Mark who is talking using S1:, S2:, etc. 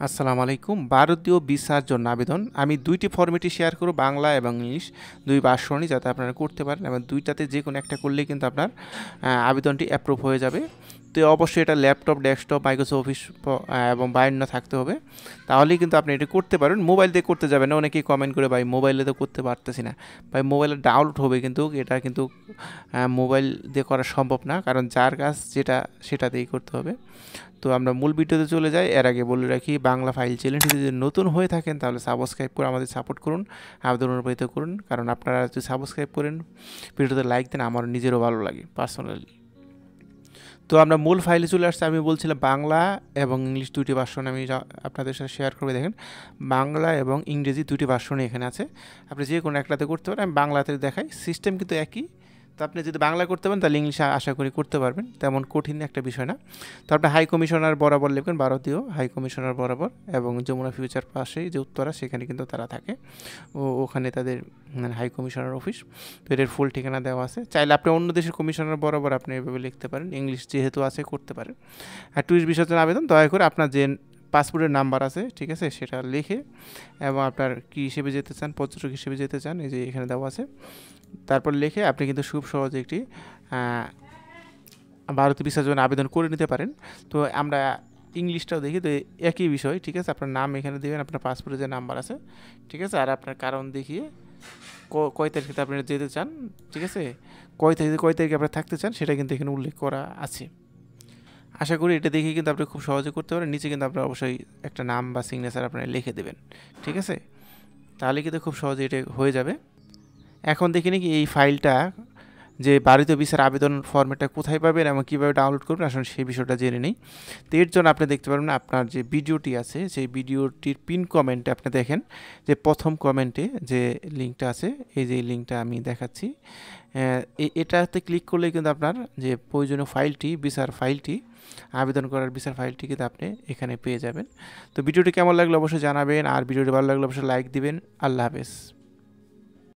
S1: আসসালামু আলাইকুম। ভারতীয় ভিসার জন্য আবেদন আমি ২টি ফরম্যাটই শেয়ার করব, বাংলা এবং ইংলিশ ২ ভার্সনই, যাতে আপনারা করতে পারেন এবং ২টাতে যে কোনো একটা করলেই কিন্তু আপনার আবেদনটি অ্যাপ্রুভ হয়ে যাবে। তো অবশ্যই এটা ল্যাপটপ, ডেস্কটপ, মাইক্রোসফট অফিস এবং বায়ান্ন থাকতে হবে, তাহলেই কিন্তু আপনি এটা করতে পারেন। মোবাইল দিয়ে করতে যাবেন না, অনেকেই কমেন্ট করে ভাই মোবাইলে তো করতে পারতেছি না। ভাই মোবাইলে ডাউনলোড হবে, কিন্তু এটা কিন্তু মোবাইল দিয়ে করা সম্ভব না, কারণ যার কাজ যেটা সেটা দিয়েই করতে হবে। তো আমরা মূল ভিডিওতে চলে যাই। এর আগে বলে রাখি, বাংলা ফাইল চ্যানেলটি যদি নতুন হয়ে থাকেন তাহলে সাবস্ক্রাইব করে আমাদের সাপোর্ট করুন, আবেদন অনুপ্রাণিত করুন, কারণ আপনারা যদি সাবস্ক্রাইব করেন, ভিডিওতে লাইক দেন, আমার নিজেরও ভালো লাগে পার্সোনালি। তো আমরা মূল ফাইলে চলে আসছি। আমি বলছিলাম বাংলা এবং ইংলিশ 2টি ভার্সন আমি আপনাদের সাথে শেয়ার করে দেখেন। বাংলা এবং ইংরেজি 2টি ভার্সনই এখানে আছে, আপনি যে কোনো একটাতে করতে পারেন। আমি বাংলাতে দেখাই, সিস্টেম কিন্তু একই। তো আপনি যদি বাংলা করতে পারেন তাহলে ইংলিশে আশা করি করতে পারবেন, তেমন কঠিন একটা বিষয় না। তো আপনি হাই কমিশনার বরাবর লিখবেন, ভারতীয় হাই কমিশনার বরাবর, এবং যমুনা ফিউচার পাশেই যে উত্তরা, সেখানে কিন্তু তারা থাকে, ওখানে তাদের হাই কমিশনার অফিস। তো এর ফুল ঠিকানা দেওয়া আছে। চাইলে আপনি অন্য দেশের কমিশনার বরাবর আপনি এভাবে লিখতে পারেন, ইংলিশ যেহেতু আছে করতে পারেন। আর ট্যুরিস্ট ভিসার জন্য আবেদন, দয়া করে আপনার যে পাসপোর্টের নাম্বার আছে, ঠিক আছে, সেটা লিখে, এবং আপনার কী হিসেবে যেতে চান, পর্যটক হিসেবে যেতে চান, এই যে এখানে দেওয়া আছে, তারপর লিখে আপনি কিন্তু খুব সহজে একটি ভারতীয় ভিসার জন্য আবেদন করে নিতে পারেন। তো আমরা ইংলিশটাও দেখি, তো একই বিষয়, ঠিক আছে। আপনার নাম এখানে দেবেন, আপনার পাসপোর্টের যে নাম্বার আছে, ঠিক আছে, আর আপনার কারণ দেখিয়ে কয় তারিখে আপনি যেতে চান, ঠিক আছে, কয় তারিখে আপনি থাকতে চান, সেটা কিন্তু এখানে উল্লেখ করা আছে। আশা করি এটা দেখে কিন্তু আপনি খুব সহজে করতে পারেন। নিচে কিন্তু আপনার অবশ্যই একটা নাম বা সিগনেচার আপনারা লিখে দেবেন, ঠিক আছে, তাহলে কিন্তু খুব সহজে এটা হয়ে যাবে। এখন দেখি নাকি এই ফাইলটা, যে ভারতীয় ভিসার আবেদন ফর্মেটটা কোথায় পাবেন এবং কীভাবে ডাউনলোড করবেন, আসলে সেই বিষয়টা জেনে নেই। তো এর জন্য আপনি দেখতে পারবেন আপনার যে ভিডিওটি আছে, সেই ভিডিওটির পিন কমেন্টে আপনি দেখেন যে প্রথম কমেন্টে যে লিঙ্কটা আছে, এই যে লিঙ্কটা আমি দেখাচ্ছি, এটাতে ক্লিক করলে কিন্তু আপনার যে প্রয়োজনীয় ফাইলটি, ভিসার ফাইলটি, আবেদন করার ভিসার ফাইলটি কিন্তু আপনি এখানে পেয়ে যাবেন। তো ভিডিওটি কেমন লাগলো অবশ্যই জানাবেন, আর ভিডিওটি ভালো লাগলে অবশ্যই লাইক দিবেন। আল্লাহ হাফেজ।